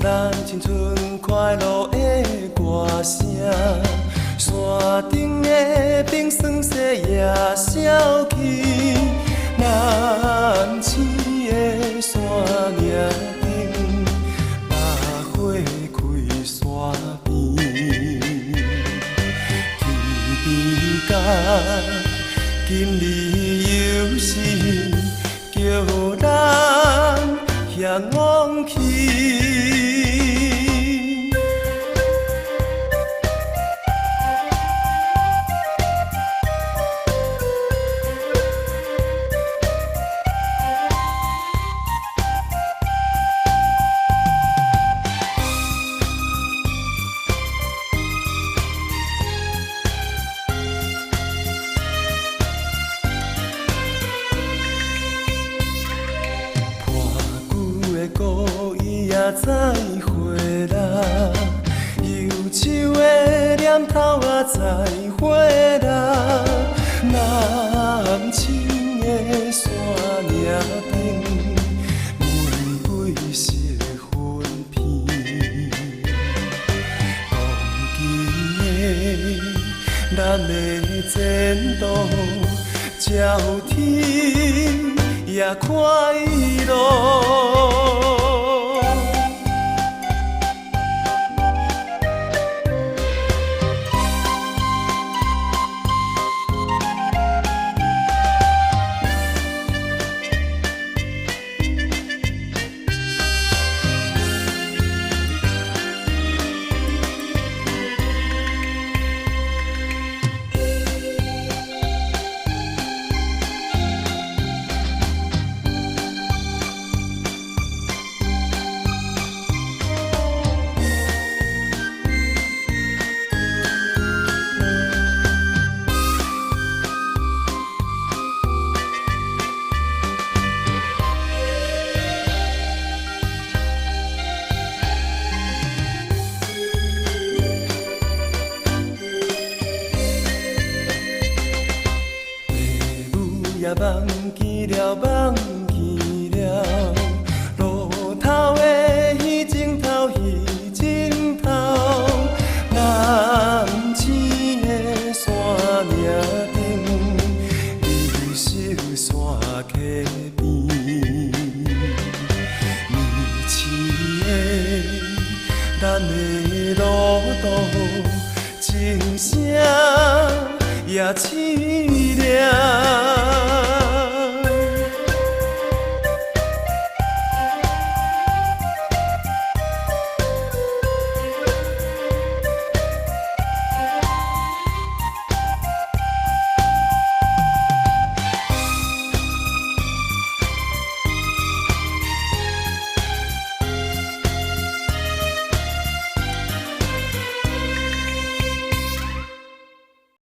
咱青春快乐的歌声。山顶的冰霜雪夜消去，南青的山岭顶，百花开山边，天边甲今日又是叫咱向往去。故意也再会啦，忧愁的念头也再会啦。南青的山岭顶，玫瑰色芬片。当今的咱的前途，照天也快乐。也忘记了，忘记了，路头的彼情头，彼情头，南青的山岭顶，离愁山溪边，年轻的咱的路途，情声也凄凉。